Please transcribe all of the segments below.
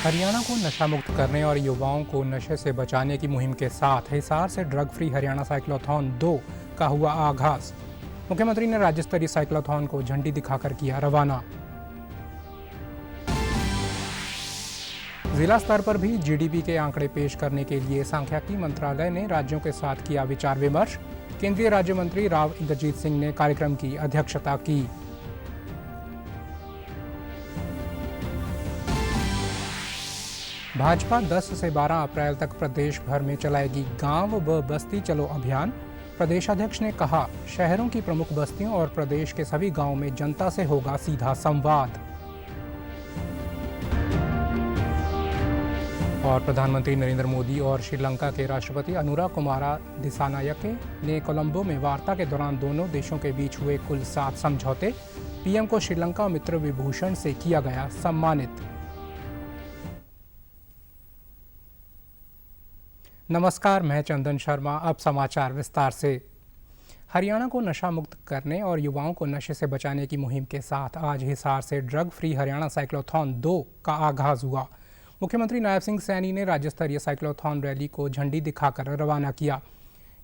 हरियाणा को नशा मुक्त करने और युवाओं को नशे से बचाने की मुहिम के साथ हिसार से ड्रग फ्री हरियाणा साइक्लोथॉन 2 का हुआ आगाज। मुख्यमंत्री ने राज्य स्तरीय साइक्लोथॉन को झंडी दिखाकर किया रवाना। जिला स्तर पर भी जीडीपी के आंकड़े पेश करने के लिए सांख्यिकी मंत्रालय ने राज्यों के साथ किया विचार विमर्श। केंद्रीय राज्य मंत्री राव इंद्रजीत सिंह ने कार्यक्रम की अध्यक्षता की। भाजपा 10 से 12 अप्रैल तक प्रदेश भर में चलाएगी गांव व बस्ती चलो अभियान। प्रदेशाध्यक्ष ने कहा, शहरों की प्रमुख बस्तियों और प्रदेश के सभी गांवों में जनता से होगा सीधा संवाद। और प्रधानमंत्री नरेंद्र मोदी और श्रीलंका के राष्ट्रपति अनुरा कुमारा दिसानायके ने कोलंबो में वार्ता के दौरान दोनों देशों के बीच हुए कुल 7 समझौते। पीएम को श्रीलंका मित्र विभूषण से किया गया सम्मानित। नमस्कार, मैं चंदन शर्मा। अब समाचार विस्तार से। हरियाणा को नशा मुक्त करने और युवाओं को नशे से बचाने की मुहिम के साथ आज हिसार से ड्रग फ्री हरियाणा साइक्लोथॉन 2 का आगाज हुआ। मुख्यमंत्री नायब सिंह सैनी ने राज्य स्तरीय साइक्लोथॉन रैली को झंडी दिखाकर रवाना किया।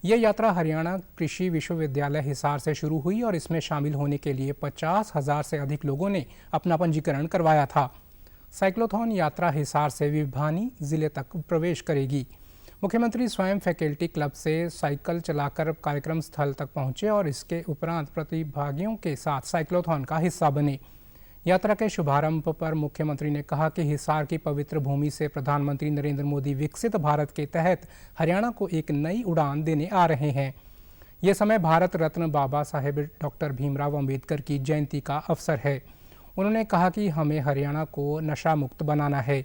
यह यात्रा हरियाणा कृषि विश्वविद्यालय हिसार से शुरू हुई और इसमें शामिल होने के लिए 50,000 से अधिक लोगों ने अपना पंजीकरण करवाया था। साइक्लोथॉन यात्रा हिसार से भिवानी जिले तक प्रवेश करेगी। मुख्यमंत्री स्वयं फैकल्टी क्लब से साइकिल चलाकर कार्यक्रम स्थल तक पहुंचे और इसके उपरांत प्रतिभागियों के साथ साइक्लोथॉन का हिस्सा बने। यात्रा के शुभारंभ पर मुख्यमंत्री ने कहा कि हिसार की पवित्र भूमि से प्रधानमंत्री नरेंद्र मोदी विकसित भारत के तहत हरियाणा को एक नई उड़ान देने आ रहे हैं। ये समय भारत रत्न बाबा साहेब डॉक्टर भीमराव अंबेडकर की जयंती का अवसर है। उन्होंने कहा कि हमें हरियाणा को नशा मुक्त बनाना है।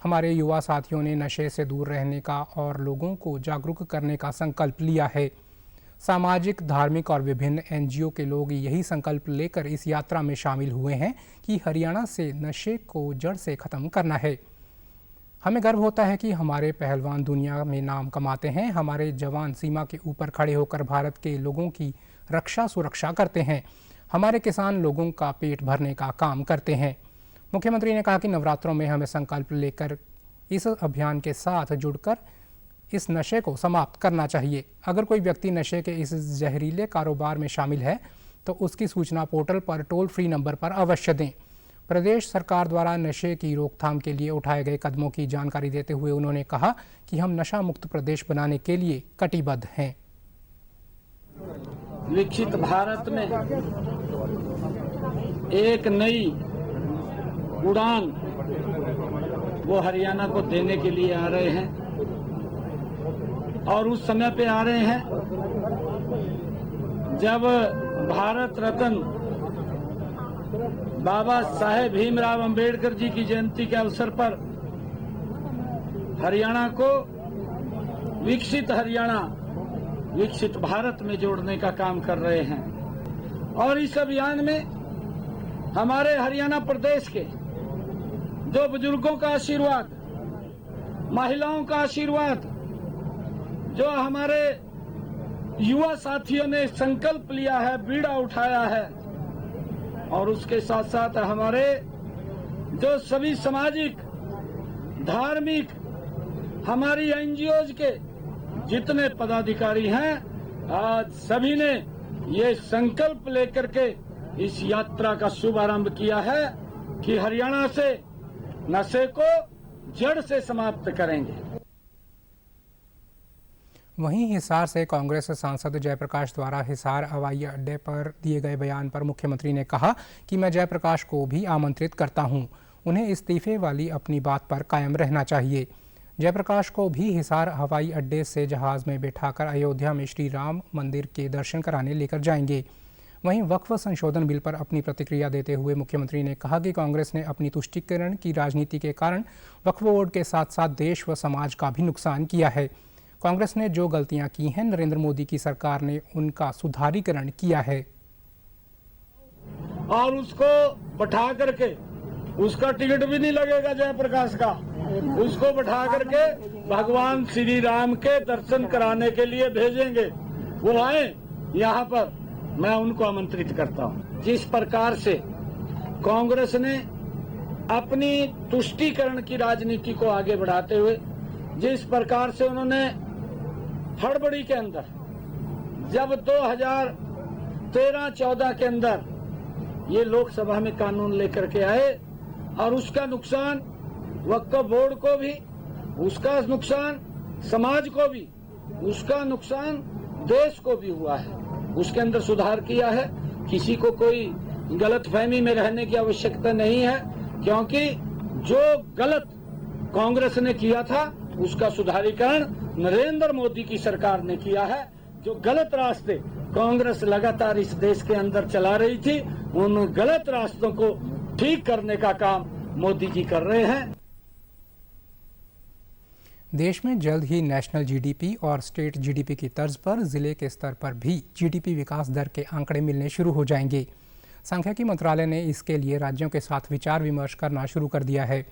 हमारे युवा साथियों ने नशे से दूर रहने का और लोगों को जागरूक करने का संकल्प लिया है। सामाजिक, धार्मिक और विभिन्न एनजीओ के लोग यही संकल्प लेकर इस यात्रा में शामिल हुए हैं कि हरियाणा से नशे को जड़ से खत्म करना है। हमें गर्व होता है कि हमारे पहलवान दुनिया में नाम कमाते हैं। हमारे जवान सीमा के ऊपर खड़े होकर भारत के लोगों की रक्षा सुरक्षा करते हैं। हमारे किसान लोगों का पेट भरने का काम करते हैं। मुख्यमंत्री ने कहा कि नवरात्रों में हमें संकल्प लेकर इस अभियान के साथ जुड़कर इस नशे को समाप्त करना चाहिए। अगर कोई व्यक्ति नशे के इस जहरीले कारोबार में शामिल है तो उसकी सूचना पोर्टल पर टोल फ्री नंबर पर अवश्य दें। प्रदेश सरकार द्वारा नशे की रोकथाम के लिए उठाए गए कदमों की जानकारी देते हुए उन्होंने कहा कि हम नशा मुक्त प्रदेश बनाने के लिए कटिबद्ध हैं। विकसित भारत में एक नई उड़ान वो हरियाणा को देने के लिए आ रहे हैं और उस समय पे आ रहे हैं जब भारत रत्न बाबा साहेब भीमराव अंबेडकर जी की जयंती के अवसर पर हरियाणा को विकसित हरियाणा, विकसित भारत में जोड़ने का काम कर रहे हैं। और इस अभियान में हमारे हरियाणा प्रदेश के जो बुजुर्गों का आशीर्वाद, महिलाओं का आशीर्वाद, जो हमारे युवा साथियों ने संकल्प लिया है, बीड़ा उठाया है, और उसके साथ साथ हमारे जो सभी सामाजिक, धार्मिक, हमारी एनजीओज के जितने पदाधिकारी हैं, आज सभी ने ये संकल्प लेकर के इस यात्रा का शुभारंभ किया है कि हरियाणा से नशे को जड़ से समाप्त करेंगे। वहीं हिसार से कांग्रेस सांसद जयप्रकाश द्वारा हिसार हवाई अड्डे पर दिए गए बयान पर मुख्यमंत्री ने कहा कि मैं जयप्रकाश को भी आमंत्रित करता हूं। उन्हें इस्तीफे वाली अपनी बात पर कायम रहना चाहिए। जयप्रकाश को भी हिसार हवाई अड्डे से जहाज में बैठाकर अयोध्या में श्री राम मंदिर के दर्शन कराने लेकर जाएंगे। वहीं वक्फ संशोधन बिल पर अपनी प्रतिक्रिया देते हुए मुख्यमंत्री ने कहा कि कांग्रेस ने अपनी तुष्टीकरण की राजनीति के कारण वक्फ बोर्ड के साथ साथ देश व समाज का भी नुकसान किया है। कांग्रेस ने जो गलतियां की हैं, नरेंद्र मोदी की सरकार ने उनका सुधारीकरण किया है और उसको बैठा करके उसका टिकट भी नहीं लगेगा जयप्रकाश का। उसको बैठा करके भगवान श्री राम के दर्शन कराने के लिए भेजेंगे। वो आए यहाँ पर, मैं उनको आमंत्रित करता हूँ। जिस प्रकार से कांग्रेस ने अपनी तुष्टीकरण की राजनीति को आगे बढ़ाते हुए, जिस प्रकार से उन्होंने हड़बड़ी के अंदर जब 2013-14 के अंदर ये लोकसभा में कानून लेकर के आए और उसका नुकसान वक्फ बोर्ड को भी, उसका नुकसान समाज को भी, उसका नुकसान देश को भी हुआ है। उसके अंदर सुधार किया है। किसी को कोई गलतफहमी में रहने की आवश्यकता नहीं है, क्योंकि जो गलत कांग्रेस ने किया था उसका सुधारीकरण नरेंद्र मोदी की सरकार ने किया है। जो गलत रास्ते कांग्रेस लगातार इस देश के अंदर चला रही थी, उन गलत रास्तों को ठीक करने का काम मोदी जी कर रहे हैं। देश में जल्द ही नेशनल जीडीपी और स्टेट जीडीपी की तर्ज पर जिले के स्तर पर भी जीडीपी विकास दर के आंकड़े मिलने शुरू हो जाएंगे। सांख्यिकी मंत्रालय ने इसके लिए राज्यों के साथ विचार विमर्श करना शुरू कर दिया है।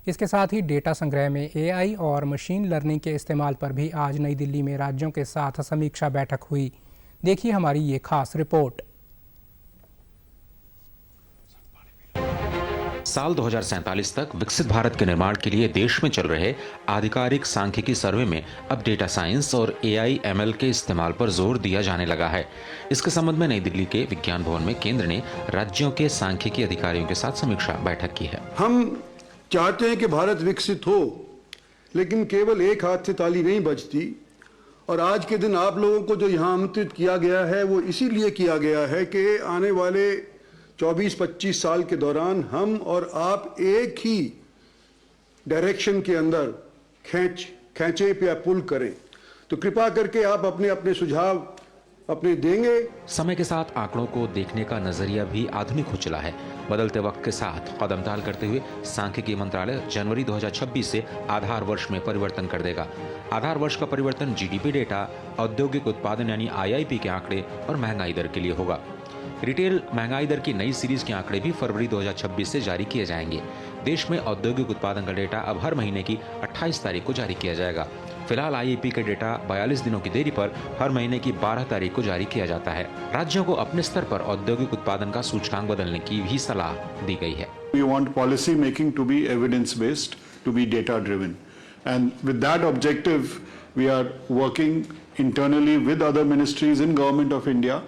इसके साथ ही डेटा संग्रह में एआई और मशीन लर्निंग के इस्तेमाल पर भी आज नई दिल्ली में राज्यों के साथ समीक्षा बैठक हुई। देखिए हमारी ये खास रिपोर्ट। साल 2047 तक विकसित भारत के निर्माण के लिए देश में चल रहे आधिकारिक सांख्यिकी सर्वे में अब डेटा साइंस और एआई एमएल के इस्तेमाल पर जोर दिया जाने लगा है। इसके संबंध में नई दिल्ली के विज्ञान भवन में केंद्र ने राज्यों के सांख्यिकी अधिकारियों के साथ समीक्षा बैठक की है। हम चाहते हैं कि भारत विकसित हो, लेकिन केवल एक हाथ से ताली नहीं बजती। और आज के दिन आप लोगों को जो यहाँ आमंत्रित किया गया है वो इसीलिए किया गया है कि आने वाले 24-25 साल के दौरान हम और आप एक ही डायरेक्शन के अंदर खींचे या पुल करें। तो कृपा करके आप अपने अपने सुझाव अपने देंगे। समय के साथ आंकड़ों को देखने का नजरिया भी आधुनिक हो चला है। बदलते वक्त के साथ कदमताल करते हुए सांख्यिकी मंत्रालय जनवरी 2026 से आधार वर्ष में परिवर्तन कर देगा। आधार वर्ष का परिवर्तन जीडीपी डेटा, औद्योगिक उत्पादन यानी आईआईपी के आंकड़े और महंगाई दर के लिए होगा। रिटेल महंगाई दर की नई सीरीज के आंकड़े भी फरवरी 2026 से जारी किए जाएंगे। देश में औद्योगिक उत्पादन का डेटा अब हर महीने की 28 तारीख को जारी किया जाएगा। फिलहाल आईआईपी का डेटा 42 दिनों की देरी पर हर महीने की 12 तारीख को जारी किया जाता है। राज्यों को अपने स्तर पर औद्योगिक उत्पादन का सूचकांक बदलने की भी सलाह दी गई है। We want policy making to be evidence based, to be data driven, and with that objective we are working internally with other ministries in Government of India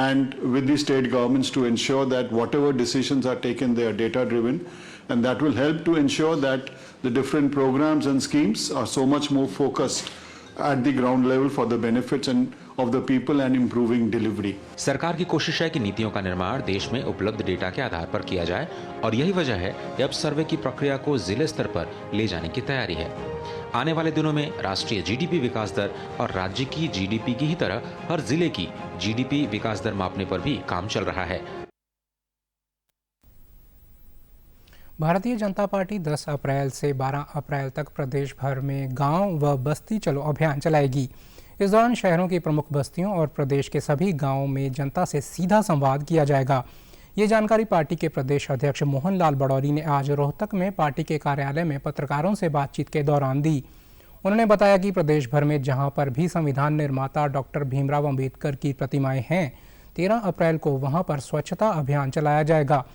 and with the state governments to ensure that whatever decisions are taken, they are data driven, and that will help to ensure that the different programs and schemes are so much more focused at the ground level for the benefits and of the people and improving delivery. सरकार की कोशिश है कि नीतियों का निर्माण देश में उपलब्ध डेटा के आधार पर किया जाए और यही वजह है कि अब सर्वे की प्रक्रिया को जिले स्तर पर ले जाने की तैयारी है। आने वाले दिनों में राष्ट्रीय जीडीपी विकास दर और राज्य की जीडीपी की ही तरह हर जिले की जीडीपी विकास दर मापने पर भी काम चल रहा है। भारतीय जनता पार्टी 10 अप्रैल से 12 अप्रैल तक प्रदेश भर में गांव व बस्ती चलो अभियान चलाएगी। इस दौरान शहरों की प्रमुख बस्तियों और प्रदेश के सभी गांवों में जनता से सीधा संवाद किया जाएगा। ये जानकारी पार्टी के प्रदेश अध्यक्ष मोहन लाल बड़ौरी ने आज रोहतक में पार्टी के कार्यालय में पत्रकारों से बातचीत के दौरान दी। उन्होंने बताया कि प्रदेश भर में जहां पर भी संविधान निर्माता डॉक्टर भीमराव अंबेडकर की प्रतिमाएं हैं, 13 अप्रैल को वहां पर स्वच्छता अभियान चलाया जाएगा।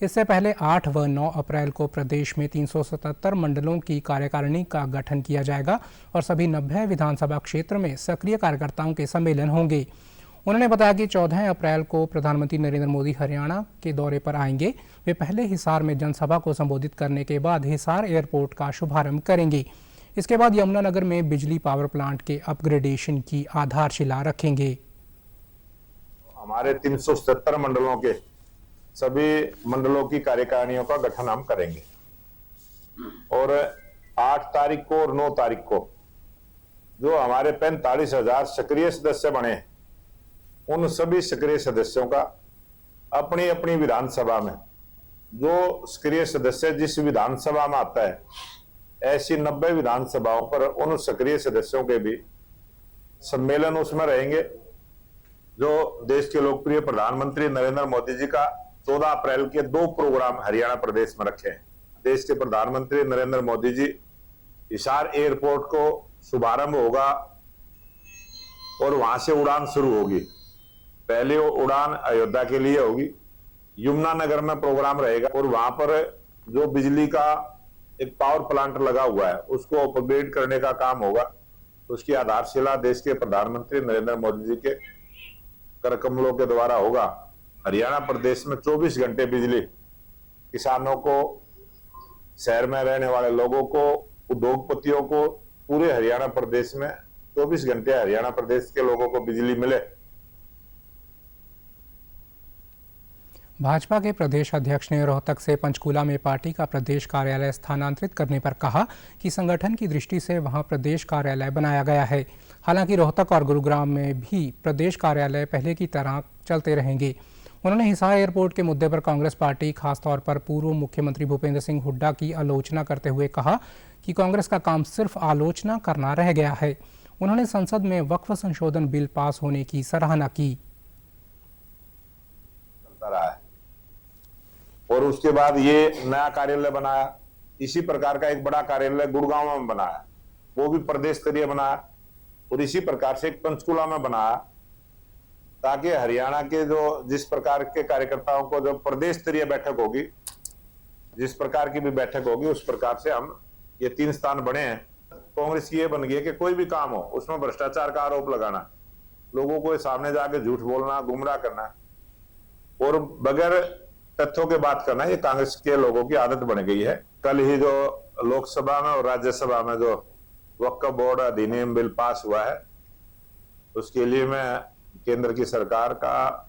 इससे पहले 8 व 9 अप्रैल को प्रदेश में 377 मंडलों की कार्यकारिणी का गठन किया जाएगा और सभी 90 विधानसभा क्षेत्र में सक्रिय कार्यकर्ताओं के सम्मेलन होंगे। उन्होंने बताया कि 14 अप्रैल को प्रधानमंत्री नरेंद्र मोदी हरियाणा के दौरे पर आएंगे। वे पहले हिसार में जनसभा को संबोधित करने के बाद हिसार एयरपोर्ट का शुभारंभ करेंगे। इसके बाद यमुनानगर में बिजली पावर प्लांट के अपग्रेडेशन की आधारशिला रखेंगे। हमारे 377 मंडलों के सभी मंडलों की कार्यकारिणियों का गठन हम करेंगे और 8 तारीख को और 9 तारीख को जो हमारे 45,000 सक्रिय सदस्य बने, उन सभी सक्रिय सदस्यों का अपनी अपनी विधानसभा में, जो सक्रिय सदस्य जिस विधानसभा में आता है, ऐसी 90 विधानसभाओं पर उन सक्रिय सदस्यों के भी सम्मेलन उसमें रहेंगे। जो देश के लोकप्रिय प्रधानमंत्री नरेंद्र मोदी जी का 14 अप्रैल के 2 प्रोग्राम हरियाणा प्रदेश में रखे हैं। देश के प्रधानमंत्री नरेंद्र मोदी जी हिसार एयरपोर्ट को शुभारंभ होगा और वहां से उड़ान शुरू होगी। पहले वो उड़ान अयोध्या के लिए होगी, यमुनानगर में प्रोग्राम रहेगा और वहां पर जो बिजली का एक पावर प्लांट लगा हुआ है उसको अपग्रेड करने का काम होगा। उसकी आधारशिला देश के प्रधानमंत्री नरेंद्र मोदी जी के कर कमलों के द्वारा होगा। हरियाणा प्रदेश में 24 घंटे बिजली किसानों को, शहर में रहने वाले लोगों को, उद्योगपतियों को, पूरे हरियाणा प्रदेश में 24 घंटे हरियाणा प्रदेश के लोगों को बिजली मिले। भाजपा के प्रदेश अध्यक्ष ने रोहतक से पंचकूला में पार्टी का प्रदेश कार्यालय स्थानांतरित करने पर कहा कि संगठन की दृष्टि से वहां प्रदेश कार्यालय बनाया गया है। हालांकि रोहतक और गुरुग्राम में भी प्रदेश कार्यालय पहले की तरह चलते रहेंगे। उन्होंने हिसार एयरपोर्ट के मुद्दे पर कांग्रेस पार्टी, खासतौर पर पूर्व मुख्यमंत्री भूपेंद्र सिंह हुड्डा की आलोचना करते हुए कहा कि कांग्रेस का काम सिर्फ आलोचना करना रह गया है। उन्होंने संसद में वक्फ संशोधन बिल पास होने की सराहना की। चलता रहा है और उसके बाद ये नया कार्यालय बनाया। इसी प्रकार का एक बड़ा कार्यालय गुड़गांव में बनाया, वो भी प्रदेश स्तरीय बनाया और इसी प्रकार से एक पंचकुला में बनाया, ताकि हरियाणा के जो जिस प्रकार के कार्यकर्ताओं को जो प्रदेश स्तरीय बैठक होगी, जिस प्रकार की भी बैठक होगी, उस प्रकार से हम ये 3 स्थान बने हैं। कांग्रेस की ये बन गई है कि कोई भी काम हो उसमें भ्रष्टाचार का आरोप लगाना, लोगों को सामने जाके झूठ बोलना, गुमराह करना और बगैर तथ्यों के बात करना, ये कांग्रेस के लोगों की आदत बन गई है। कल ही जो लोकसभा में और राज्यसभा में जो वक्फ बोर्ड अधिनियम बिल पास हुआ है, उसके लिए मैं केंद्र की सरकार का,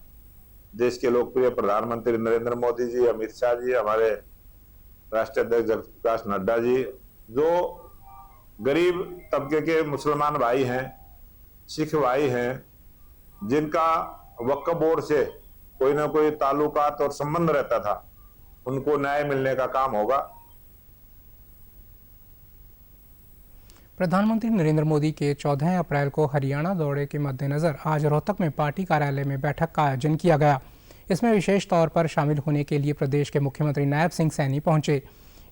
देश के लोकप्रिय प्रधानमंत्री नरेंद्र मोदी जी, अमित शाह जी, हमारे राष्ट्रीय अध्यक्ष जगत प्रकाश नड्डा जी, जो गरीब तबके के मुसलमान भाई हैं, सिख भाई हैं, जिनका वक्फ बोर्ड से कोई ना कोई ताल्लुकात और संबंध रहता था, उनको न्याय मिलने का काम होगा। प्रधानमंत्री नरेंद्र मोदी के 14 अप्रैल को हरियाणा दौरे के मद्देनजर आज रोहतक में पार्टी कार्यालय में बैठक का आयोजन किया गया। इसमें विशेष तौर पर शामिल होने के लिए प्रदेश के मुख्यमंत्री नायब सिंह सैनी पहुंचे।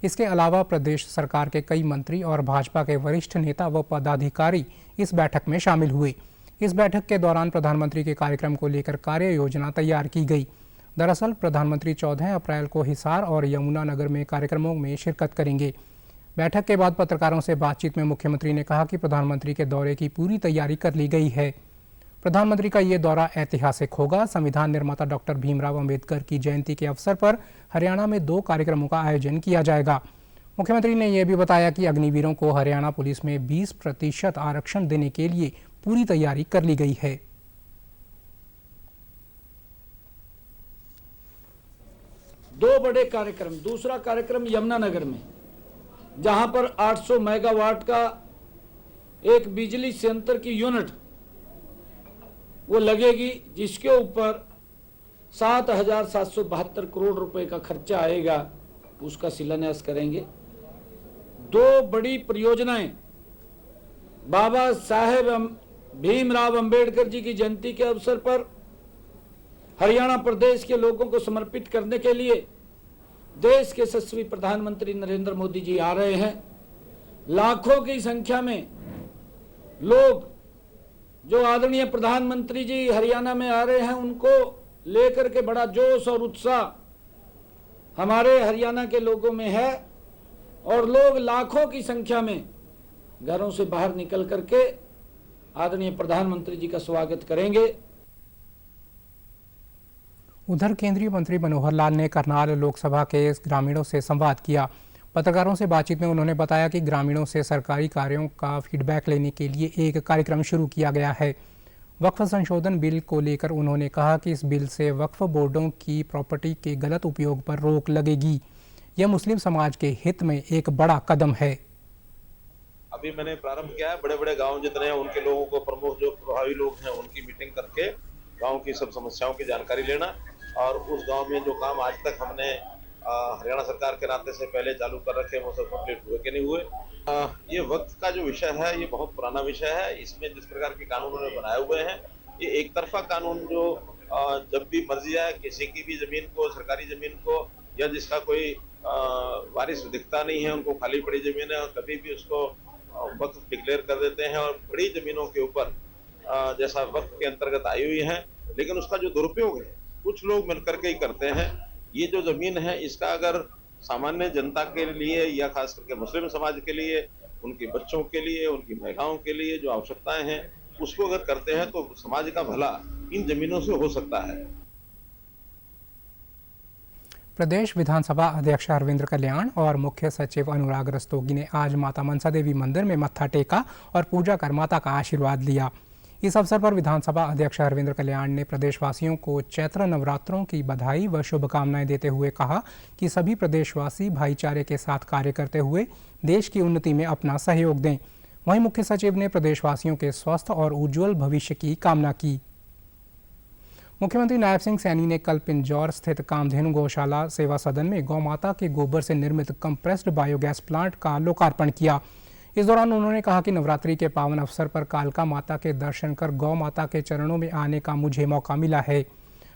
इसके अलावा प्रदेश सरकार के कई मंत्री और भाजपा के वरिष्ठ नेता व पदाधिकारी इस बैठक में शामिल हुए। इस बैठक के दौरान प्रधानमंत्री के कार्यक्रम को लेकर कार्य योजना तैयार की गई। दरअसल प्रधानमंत्री 14 अप्रैल को हिसार और यमुनानगर में कार्यक्रमों में शिरकत करेंगे। बैठक के बाद पत्रकारों से बातचीत में मुख्यमंत्री ने कहा कि प्रधानमंत्री के दौरे की पूरी तैयारी कर ली गई है। प्रधानमंत्री का ये दौरा ऐतिहासिक होगा। संविधान निर्माता डॉक्टर भीमराव अंबेडकर की जयंती के अवसर पर हरियाणा में 2 कार्यक्रमों का आयोजन किया जाएगा। मुख्यमंत्री ने यह भी बताया कि अग्निवीरों को हरियाणा पुलिस में 20% आरक्षण देने के लिए पूरी तैयारी कर ली गई है। दो बड़े कार्यक्रम, दूसरा कार्यक्रम यमुनानगर में, जहां पर 800 मेगावाट का एक बिजली संयंत्र की यूनिट वो लगेगी, जिसके ऊपर 7,772 करोड़ रुपए का खर्चा आएगा, उसका शिलान्यास करेंगे। 2 बड़ी परियोजनाएं बाबा साहेब भीमराव अंबेडकर जी की जयंती के अवसर पर हरियाणा प्रदेश के लोगों को समर्पित करने के लिए देश के यशस्वी प्रधानमंत्री नरेंद्र मोदी जी आ रहे हैं। लाखों की संख्या में लोग जो आदरणीय प्रधानमंत्री जी हरियाणा में आ रहे हैं, उनको लेकर के बड़ा जोश और उत्साह हमारे हरियाणा के लोगों में है और लोग लाखों की संख्या में घरों से बाहर निकल करके आदरणीय प्रधानमंत्री जी का स्वागत करेंगे। उधर केंद्रीय मंत्री मनोहर लाल ने करनाल लोकसभा के ग्रामीणों से संवाद किया। पत्रकारों से बातचीत में उन्होंने बताया कि ग्रामीणों से सरकारी कार्यों का फीडबैक लेने के लिए एक कार्यक्रम शुरू किया गया है। वक्फ संशोधन बिल को लेकर उन्होंने कहा कि इस बिल से वक्फ बोर्डों की प्रॉपर्टी के गलत उपयोग पर रोक लगेगी। यह मुस्लिम समाज के हित में एक बड़ा कदम है। अभी मैंने प्रारंभ किया है, बड़े बड़े गांव जितने हैं उनके लोगों को, प्रमुख जो प्रभावी लोग हैं, उनकी मीटिंग करके गांव की सब समस्याओं की जानकारी लेना और उस गांव में जो काम आज तक हमने हरियाणा सरकार के नाते से पहले चालू कर रखे हैं वो सब कंप्लीट हुए कि नहीं हुए। ये वक्त का जो विषय है ये बहुत पुराना विषय है। इसमें जिस प्रकार के कानून उन्होंने बनाए हुए हैं, ये एक तरफा कानून जो जब भी मर्जी आए किसी की भी जमीन को, सरकारी जमीन को, या जिसका कोई वारिस दिखता नहीं है, उनको खाली पड़ी जमीन है, और कभी भी उसको वक्फ डिक्लेयर कर देते हैं। और बड़ी जमीनों के ऊपर जैसा वक्फ के अंतर्गत आई हुई है, लेकिन उसका जो दुरुपयोग है कुछ लोग मिलकर के ही करते हैं। ये जो जमीन है इसका अगर सामान्य जनता के लिए या खास करके मुस्लिम समाज के लिए, उनके बच्चों के लिए, उनकी महिलाओं के लिए जो आवश्यकताएं हैं उसको अगर करते हैं तो समाज का भला इन जमीनों से हो सकता है। प्रदेश विधानसभा अध्यक्ष अरविंद कल्याण और मुख्य सचिव अनुराग रस्तोगी ने आज माता मनसा देवी मंदिर में मत्था टेका और पूजा कर माता का आशीर्वाद लिया। इस अवसर पर विधानसभा अध्यक्ष अरविंद कल्याण ने प्रदेशवासियों को चैत्र नवरात्रों की बधाई व शुभकामनाएं देते हुए कहा कि सभी प्रदेशवासी भाईचारे के साथ कार्य करते हुए देश की उन्नति में अपना सहयोग दें। वहीं मुख्य सचिव ने प्रदेशवासियों के स्वस्थ और उज्जवल भविष्य की कामना की। मुख्यमंत्री नायब सिंह सैनी ने कल पिंजौर स्थित कामधेनु गौशाला सेवा सदन में गौ माता के गोबर से निर्मित कंप्रेस्ड बायोगैस प्लांट का लोकार्पण किया। इस दौरान उन्होंने कहा कि नवरात्रि के पावन अवसर पर कालका माता के दर्शन कर गौ माता के चरणों में आने का मुझे मौका मिला है।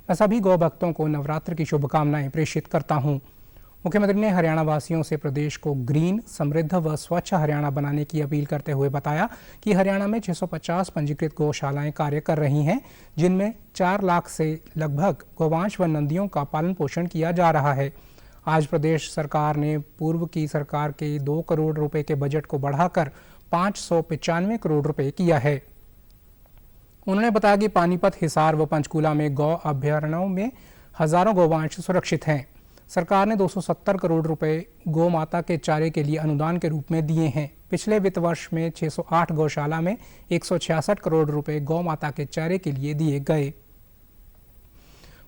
मैं सभी गौ भक्तों को नवरात्र की शुभकामनाएं प्रेषित करता हूं। मुख्यमंत्री ने हरियाणा वासियों से प्रदेश को ग्रीन, समृद्ध व स्वच्छ हरियाणा बनाने की अपील करते हुए बताया कि हरियाणा में 650 पंजीकृत गौशालाएं कार्य कर रही हैं, जिनमें 4 लाख से लगभग गौवंश व नंदियों का पालन पोषण किया जा रहा है। आज प्रदेश सरकार ने पूर्व की सरकार के 2 करोड़ रुपए के बजट को बढ़ाकर 595 करोड़ रुपए किया है। उन्होंने बताया कि पानीपत, हिसार व पंचकूला में गौ अभयारण्यों में हजारों गौवंश सुरक्षित हैं। सरकार ने 270 करोड़ रुपए गौ माता के चारे के लिए अनुदान के रूप में दिए हैं। पिछले वित्त वर्ष में 608 गौशाला में 166 करोड़ रुपए गौ माता के चारे के लिए दिए गए।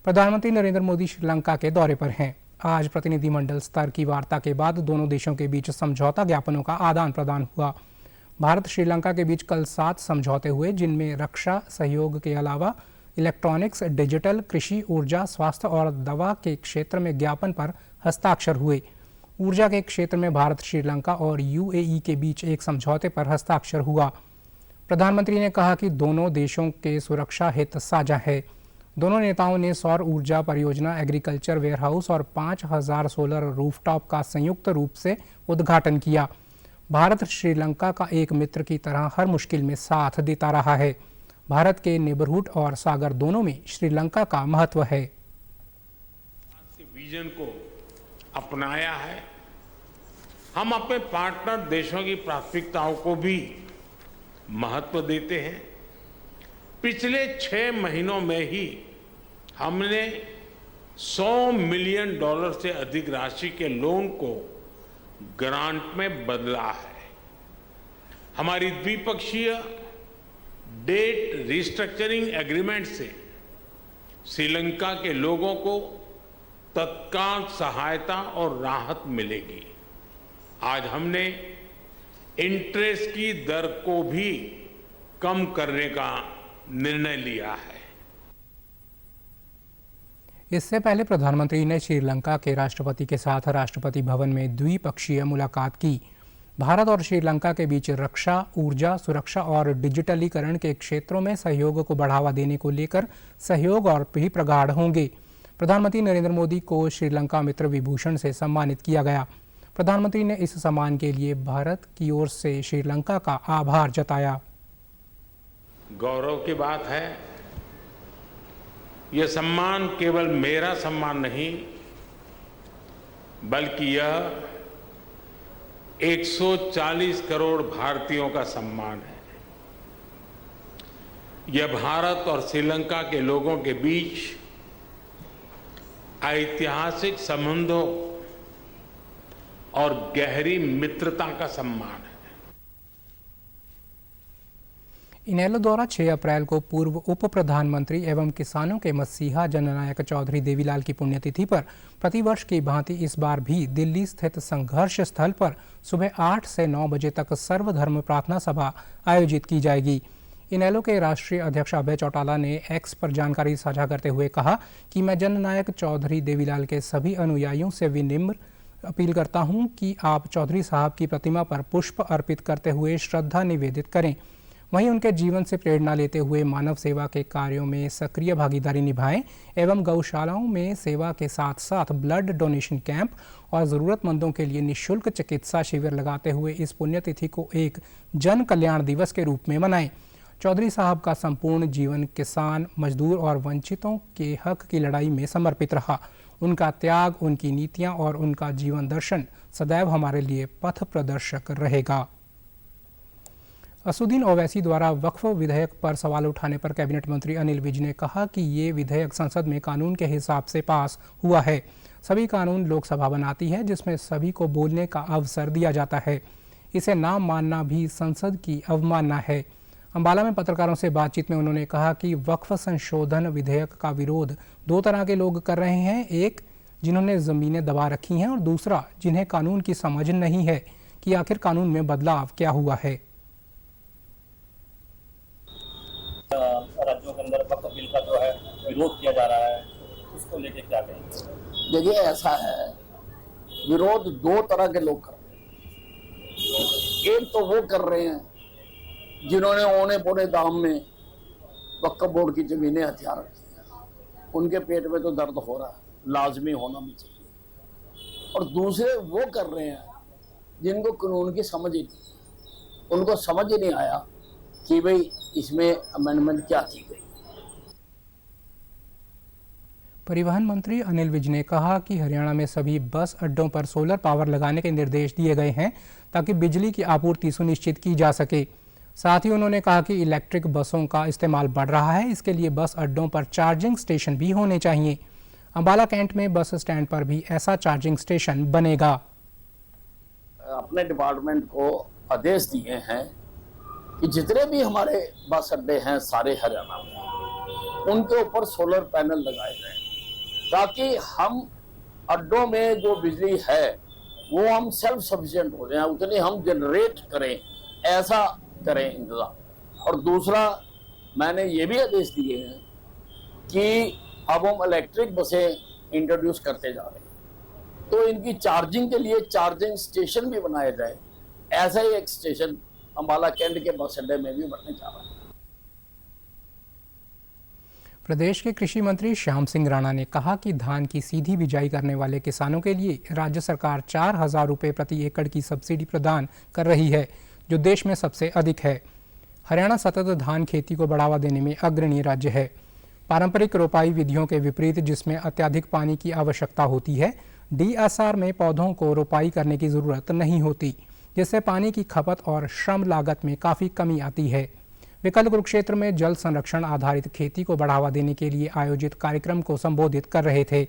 प्रधानमंत्री नरेंद्र मोदी श्रीलंका के दौरे पर हैं। आज प्रतिनिधिमंडल स्तर की वार्ता के बाद दोनों देशों के बीच समझौता ज्ञापनों का आदान प्रदान हुआ। भारत श्रीलंका के बीच कल 7 समझौते हुए, जिनमें रक्षा सहयोग के अलावा इलेक्ट्रॉनिक्स, डिजिटल, कृषि, ऊर्जा, स्वास्थ्य और दवा के क्षेत्र में ज्ञापन पर हस्ताक्षर हुए। ऊर्जा के क्षेत्र में भारत, श्रीलंका और यूएई के बीच एक समझौते पर हस्ताक्षर हुआ। प्रधानमंत्री ने कहा कि दोनों देशों के सुरक्षा हित साझा है। दोनों नेताओं ने सौर ऊर्जा परियोजना, एग्रीकल्चर वेयरहाउस और 5000 सोलर रूफटॉप का संयुक्त रूप से उद्घाटन किया। भारत श्रीलंका का एक मित्र की तरह हर मुश्किल में साथ देता रहा है। भारत के नेबरहुड और सागर दोनों में श्रीलंका का महत्व है। विजन को अपनाया है। हम अपने पार्टनर देशों की प्राथमिकताओं को भी महत्व देते हैं। पिछले 6 महीनों में ही हमने $100 मिलियन से अधिक राशि के लोन को ग्रांट में बदला है। हमारी द्विपक्षीय डेट रिस्ट्रक्चरिंग एग्रीमेंट से श्रीलंका के लोगों को तत्काल सहायता और राहत मिलेगी। आज हमने इंटरेस्ट की दर को भी कम करने का निर्णय लिया है। इससे पहले प्रधानमंत्री ने श्रीलंका के राष्ट्रपति के साथ राष्ट्रपति भवन में द्विपक्षीय मुलाकात की। भारत और श्रीलंका के बीच रक्षा, ऊर्जा, सुरक्षा और डिजिटलीकरण के क्षेत्रों में सहयोग को बढ़ावा देने को लेकर सहयोग और भी प्रगाढ़ होंगे। प्रधानमंत्री नरेंद्र मोदी को श्रीलंका मित्र विभूषण से सम्मानित किया गया। प्रधानमंत्री ने इस सम्मान के लिए भारत की ओर से श्रीलंका का आभार जताया। गौरव की बात है, यह सम्मान केवल मेरा सम्मान नहीं, बल्कि यह 140 करोड़ भारतीयों का सम्मान है। यह भारत और श्रीलंका के लोगों के बीच ऐतिहासिक संबंधों और गहरी मित्रता का सम्मान है। इनेलो द्वारा 6 अप्रैल को पूर्व उप प्रधानमंत्री एवं किसानों के मसीहा जननायक चौधरी देवीलाल की पुण्यतिथि पर प्रतिवर्ष की भांति इस बार भी दिल्ली स्थित संघर्ष स्थल पर सुबह 8 से 9 बजे तक सर्वधर्म प्रार्थना सभा आयोजित की जाएगी। इनेलो के राष्ट्रीय अध्यक्ष अभय चौटाला ने एक्स पर जानकारी साझा करते हुए कहा कि मैं जननायक चौधरी देवीलाल के सभी अनुयायियों से विनम्र अपील करता हूं कि आप चौधरी साहब की प्रतिमा पर पुष्प अर्पित करते हुए श्रद्धा निवेदित करें। वहीं उनके जीवन से प्रेरणा लेते हुए मानव सेवा के कार्यों में सक्रिय भागीदारी निभाएं एवं गौशालाओं में सेवा के साथ साथ ब्लड डोनेशन कैंप और ज़रूरतमंदों के लिए निःशुल्क चिकित्सा शिविर लगाते हुए इस पुण्यतिथि को एक जन कल्याण दिवस के रूप में मनाएं। चौधरी साहब का संपूर्ण जीवन किसान, मजदूर और वंचितों के हक की लड़ाई में समर्पित रहा। उनका त्याग, उनकी नीतियां और उनका जीवन दर्शन सदैव हमारे लिए पथ प्रदर्शक रहेगा। असुद्दीन ओवैसी द्वारा वक्फ विधेयक पर सवाल उठाने पर कैबिनेट मंत्री अनिल विज ने कहा कि ये विधेयक संसद में कानून के हिसाब से पास हुआ है। सभी कानून लोकसभा बनाती है जिसमें सभी को बोलने का अवसर दिया जाता है। इसे ना मानना भी संसद की अवमानना है। अंबाला में पत्रकारों से बातचीत में उन्होंने कहा कि वक्फ संशोधन विधेयक का विरोध दो तरह के लोग कर रहे हैं, एक जिन्होंने ज़मीनें दबा रखी हैं और दूसरा जिन्हें कानून की समझ नहीं है कि आखिर कानून में बदलाव क्या हुआ है। राज्यों के अंदर वक्फ बिल का जो है विरोध किया जा रहा है, उसको लेके क्या कहेंगे? देखिए, ऐसा है, विरोध दो तरह के लोग कर रहे हैं। एक तो वो कर रहे हैं जिन्होंने औने पौने दाम में वक्फ बोर्ड की जमीनें हथियार रखी हैं, उनके पेट में तो दर्द हो रहा है, लाजमी होना भी चाहिए। और दूसरे वो कर रहे हैं जिनको कानून की समझ ही नहीं, उनको समझ ही नहीं आया कि भाई इसमें अमेंडमेंट क्या की गई। परिवहन मंत्री अनिल विज ने कहा कि हरियाणा में सभी बस अड्डों पर सोलर पावर लगाने के निर्देश दिए गए हैं ताकि बिजली की आपूर्ति सुनिश्चित की जा सके। साथ ही उन्होंने कहा कि इलेक्ट्रिक बसों का इस्तेमाल बढ़ रहा है, इसके लिए बस अड्डों पर चार्जिंग स्टेशन भी होने चाहिए। अंबाला कैंट में बस स्टैंड पर भी ऐसा चार्जिंग स्टेशन बनेगा। अपने डिपार्टमेंट को आदेश दिए हैं कि जितने भी हमारे बस अड्डे हैं सारे हरियाणा में, उनके ऊपर सोलर पैनल लगाए गए ताकि हम अड्डों में जो बिजली है वो हम सेल्फ सफिशिएंट हो जाएं, उतनी हम जनरेट करें, ऐसा करें इंतजाम। और दूसरा, मैंने ये भी आदेश दिए हैं कि अब हम इलेक्ट्रिक बसें इंट्रोड्यूस करते जा रहे हैं, तो इनकी चार्जिंग के लिए चार्जिंग स्टेशन भी बनाया जाए। ऐसा ही एक स्टेशन अंबाला कैंट के बस अड्डे में भी बनने जा रहा है। प्रदेश के कृषि मंत्री श्याम सिंह राणा ने कहा कि धान की सीधी बिजाई करने वाले किसानों के लिए राज्य सरकार 4,000 रुपये प्रति एकड़ की सब्सिडी प्रदान कर रही है, जो देश में सबसे अधिक है। हरियाणा सतत धान खेती को बढ़ावा देने में अग्रणी राज्य है। पारंपरिक रोपाई विधियों के विपरीत, जिसमें अत्यधिक पानी की आवश्यकता होती है, DSR में पौधों को रोपाई करने की ज़रूरत नहीं होती, जिससे पानी की खपत और श्रम लागत में काफ़ी कमी आती है। वे कल कुरुक्षेत्र में जल संरक्षण आधारित खेती को बढ़ावा देने के लिए आयोजित कार्यक्रम को संबोधित कर रहे थे।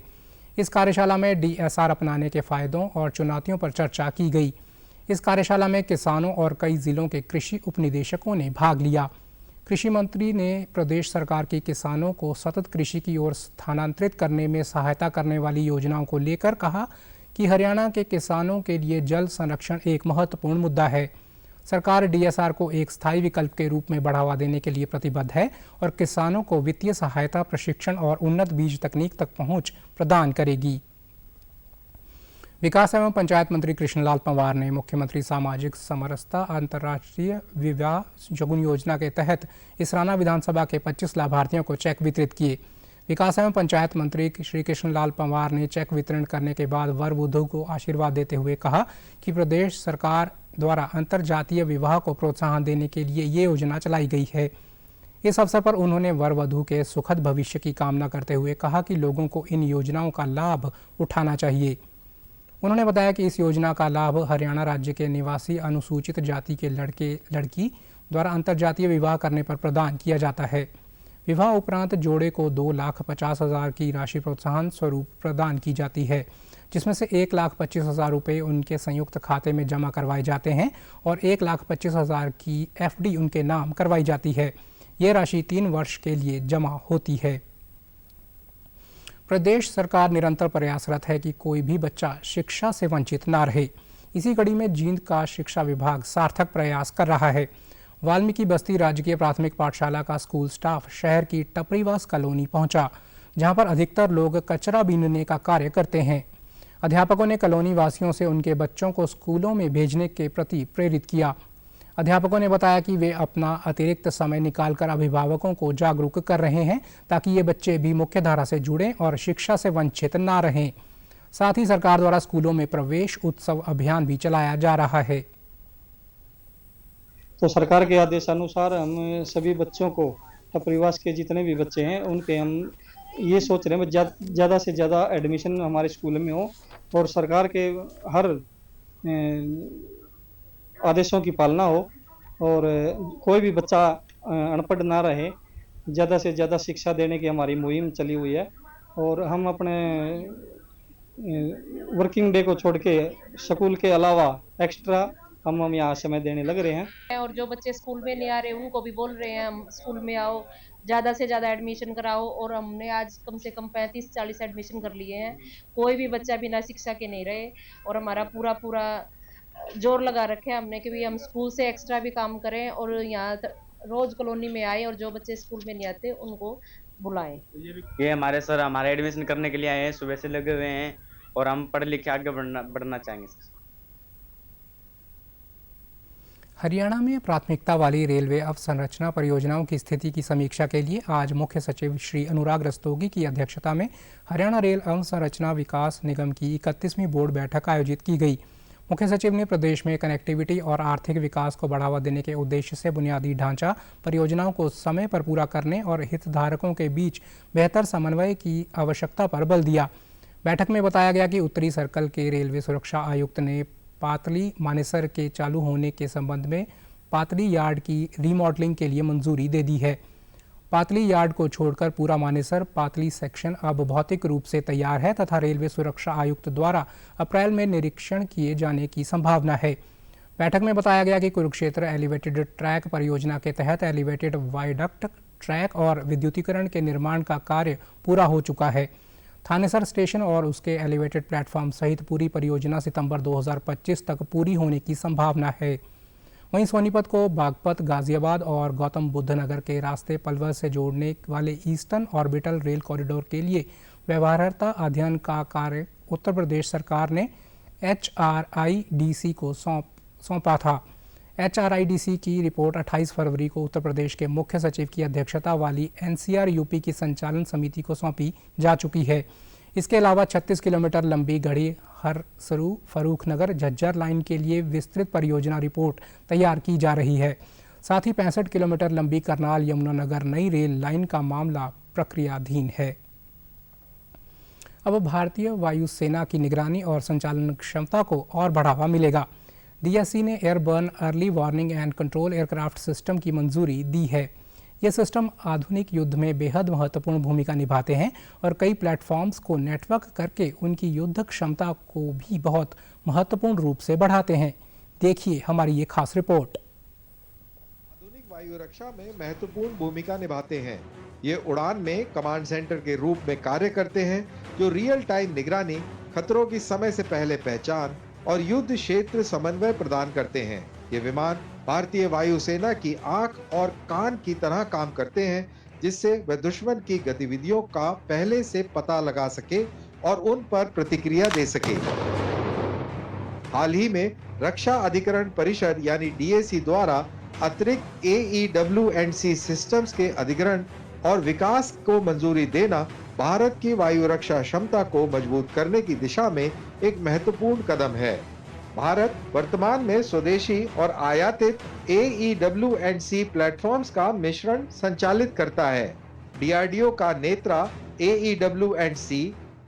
इस कार्यशाला में DSR अपनाने के फायदों और चुनौतियों पर चर्चा की गई। इस कार्यशाला में किसानों और कई जिलों के कृषि उपनिदेशकों ने भाग लिया। कृषि मंत्री ने प्रदेश सरकार की किसानों को सतत कृषि की ओर स्थानांतरित करने में सहायता करने वाली योजनाओं को लेकर कहा कि हरियाणा के किसानों के लिए जल संरक्षण एक महत्वपूर्ण मुद्दा है। सरकार DSR को एक स्थायी विकल्प के रूप में बढ़ावा देने के लिए प्रतिबद्ध है और किसानों को वित्तीय सहायता, प्रशिक्षण और उन्नत बीज तकनीक तक पहुंच प्रदान करेगी। विकास एवं पंचायत मंत्री कृष्णलाल पंवार ने मुख्यमंत्री सामाजिक समरसता अंतर्राष्ट्रीय विवाह शगुन योजना के तहत इसराना विधानसभा के 25 लाभार्थियों को चेक वितरित किए। विकास एवं पंचायत मंत्री श्री कृष्णलाल पंवार ने चेक वितरण करने के बाद वर वधू को आशीर्वाद देते हुए कहा कि प्रदेश सरकार द्वारा अंतर्जातीय विवाह को प्रोत्साहन देने के लिए ये योजना चलाई गई है। इस अवसर पर उन्होंने वर वधू के सुखद भविष्य की कामना करते हुए कहा कि लोगों को इन योजनाओं का लाभ उठाना चाहिए। उन्होंने बताया कि इस योजना का लाभ हरियाणा राज्य के निवासी अनुसूचित जाति के लड़के लड़की द्वारा अंतर्जातीय विवाह करने पर प्रदान किया जाता है। विवाह उपरांत जोड़े को 2,50,000 की राशि प्रोत्साहन स्वरूप प्रदान की जाती है, जिसमें से 1,25,000 रुपये उनके संयुक्त खाते में जमा करवाए जाते हैं और 1,25,000 की FD उनके नाम करवाई जाती है। ये राशि 3 वर्ष के लिए जमा होती है। प्रदेश सरकार निरंतर प्रयासरत है कि कोई भी बच्चा शिक्षा से वंचित ना रहे। इसी कड़ी में जींद का शिक्षा विभाग सार्थक प्रयास कर रहा है। वाल्मीकि बस्ती राजकीय प्राथमिक पाठशाला का स्कूल स्टाफ शहर की टपरीवास कॉलोनी पहुंचा, जहां पर अधिकतर लोग कचरा बीनने का कार्य करते हैं। अध्यापकों ने कॉलोनी वासियों से उनके बच्चों को स्कूलों में भेजने के प्रति प्रेरित किया। अध्यापकों ने बताया कि वे अपना अतिरिक्त समय निकालकर अभिभावकों को जागरूक कर रहे हैं ताकि ये बच्चे भी मुख्यधारा से जुड़ें और शिक्षा से वंचित ना रहें। साथ ही सरकार द्वारा स्कूलों में प्रवेश उत्सव अभियान भी चलाया जा रहा है। तो सरकार के आदेशानुसार हम सभी बच्चों को, परिवार के जितने भी बच्चे हैं उनके हम ये सोच रहे हैं ज़्यादा से ज़्यादा एडमिशन हमारे स्कूल में हो और सरकार के हर आदेशों की पालना हो और कोई भी बच्चा अनपढ़ ना रहे। ज़्यादा से ज़्यादा शिक्षा देने की हमारी मुहिम चली हुई है और हम अपने वर्किंग डे को छोड़ के स्कूल के अलावा एक्स्ट्रा हम यहाँ समय देने लग रहे हैं। और जो बच्चे स्कूल में नहीं आ रहे उनको भी बोल रहे हैं हम स्कूल में आओ, ज़्यादा से ज़्यादा एडमिशन कराओ और हमने आज कम से कम 35-40 एडमिशन कर लिए हैं। कोई भी बच्चा बिना शिक्षा के नहीं रहे और हमारा पूरा जोर लगा रखे हैं हमने कि भी हम स्कूल से एक्स्ट्रा भी काम करें और यहाँ रोज कॉलोनी में आए और जो बच्चे स्कूल में नहीं आते उनको बुलाएं। ये हमारे सर हमारे एडमिशन करने के लिए आए हैं, सुबह से लगे हुए हैं और हम पढ़ लिख के आगे बढ़ना चाहेंगे सर। हरियाणा में प्राथमिकता वाली रेलवे अवसंरचना परियोजनाओं की स्थिति की समीक्षा के लिए आज मुख्य सचिव श्री अनुराग रस्तोगी की अध्यक्षता में हरियाणा रेल अवसंरचना विकास निगम की 31वीं बोर्ड बैठक आयोजित की गई। मुख्य सचिव ने प्रदेश में कनेक्टिविटी और आर्थिक विकास को बढ़ावा देने के उद्देश्य से बुनियादी ढांचा परियोजनाओं को समय पर पूरा करने और हितधारकों के बीच बेहतर समन्वय की आवश्यकता पर बल दिया। बैठक में बताया गया कि उत्तरी सर्कल के रेलवे सुरक्षा आयुक्त ने पातली मानेसर के चालू होने के संबंध में पातली यार्ड की रीमॉडलिंग के लिए मंजूरी दे दी है। पातली यार्ड को छोड़कर पूरा मानेसर पातली सेक्शन अब भौतिक रूप से तैयार है तथा रेलवे सुरक्षा आयुक्त द्वारा अप्रैल में निरीक्षण किए जाने की संभावना है। बैठक में बताया गया कि कुरुक्षेत्र एलिवेटेड ट्रैक परियोजना के तहत एलिवेटेड वायडक्ट ट्रैक और विद्युतीकरण के निर्माण का कार्य पूरा हो चुका है। थानेसर स्टेशन और उसके एलिवेटेड प्लेटफॉर्म सहित पूरी परियोजना सितंबर 2025 तक पूरी होने की संभावना है। वहीं सोनीपत को बागपत, गाजियाबाद और गौतम बुद्ध नगर के रास्ते पलवल से जोड़ने वाले ईस्टर्न ऑर्बिटल रेल कॉरिडोर के लिए व्यवहार्यता अध्ययन का कार्य उत्तर प्रदेश सरकार ने HRIDC को सौंपा था। HRIDC की रिपोर्ट 28 फरवरी को उत्तर प्रदेश के मुख्य सचिव की अध्यक्षता वाली NCR UP की संचालन समिति को सौंपी जा चुकी है। इसके अलावा 36 किलोमीटर लंबी गढ़ी हरसरू फरूखनगर झज्जर लाइन के लिए विस्तृत परियोजना रिपोर्ट तैयार की जा रही है। साथ ही 65 किलोमीटर लंबी करनाल यमुनानगर नई रेल लाइन का मामला प्रक्रियाधीन है। अब भारतीय वायुसेना की निगरानी और संचालन क्षमता को और बढ़ावा मिलेगा। DSC ने airborne early warning and control aircraft system की मंजूरी दी है। ये सिस्टम आधुनिक युद्ध में बेहद महत्वपूर्ण भूमिका निभाते हैं और कई प्लेटफॉर्म्स को नेटवर्क करके उनकी युद्ध क्षमता को भी बहुत महत्वपूर्ण रूप से बढ़ाते हैं। देखिए हमारी ये खास रिपोर्ट। आधुनिक वायु रक्षा में महत्वपूर्ण भूमिका निभाते हैं। ये उड़ान में कमांड सेंटर के रूप में कार्य करते हैं जो रियल टाइम निगरानी, खतरों की समय से पहले पहचान और युद्ध क्षेत्र समन्वय प्रदान करते हैं। ये विमान भारतीय वायुसेना की आंख और कान की तरह काम करते हैं, जिससे वह दुश्मन की गतिविधियों का पहले से पता लगा सके और उन पर प्रतिक्रिया दे सके। हाल ही में रक्षा अधिकरण परिषद यानी DAC द्वारा अतिरिक्त AEW&C सिस्टम्स के अधिग्रहण और विकास को मंजूरी देना भारत की वायु रक्षा क्षमता को मजबूत करने की दिशा में एक महत्वपूर्ण कदम है। भारत वर्तमान में स्वदेशी और आयातित AEW&C प्लेटफॉर्म्स का मिश्रण संचालित करता है। DRDO का नेत्रा AEW&C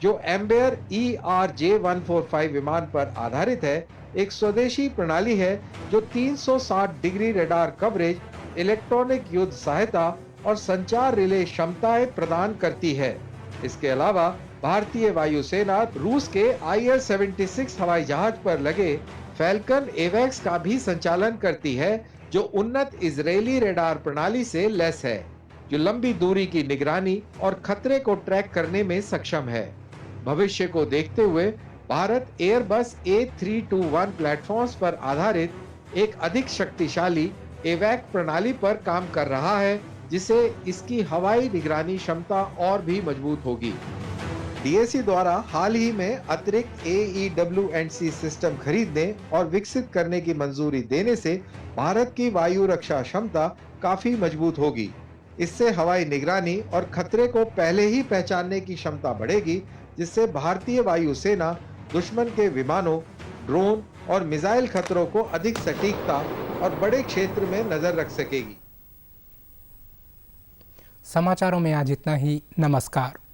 जो एम्बेयर ERJ-145 विमान पर आधारित है, एक स्वदेशी प्रणाली है जो 360 डिग्री रडार कवरेज, इलेक्ट्रॉनिक युद्ध सहायता और संचार रिले क्षमताएं प्रदान करती है। इसके अलावा भारतीय वायुसेना रूस के IL-76 हवाई जहाज पर लगे फैल्कन एवेक्स का भी संचालन करती है, जो उन्नत इजरायली रडार प्रणाली से लैस है, जो लंबी दूरी की निगरानी और खतरे को ट्रैक करने में सक्षम है। भविष्य को देखते हुए भारत एयरबस A321 प्लेटफॉर्म्स पर आधारित एक अधिक शक्तिशाली एवैक प्रणाली पर काम कर रहा है, जिसे इसकी हवाई निगरानी क्षमता और भी मजबूत होगी। डीएसी द्वारा हाल ही में अतिरिक्त AEW&C सिस्टम खरीदने और विकसित करने की मंजूरी देने से भारत की वायु रक्षा क्षमता काफी मजबूत होगी। इससे हवाई निगरानी और खतरे को पहले ही पहचानने की क्षमता बढ़ेगी, जिससे भारतीय वायुसेना दुश्मन के विमानों, ड्रोन और मिसाइल खतरों को अधिक सटीकता और बड़े क्षेत्र में नजर रख सकेगी। समाचारों में आज इतना ही। नमस्कार।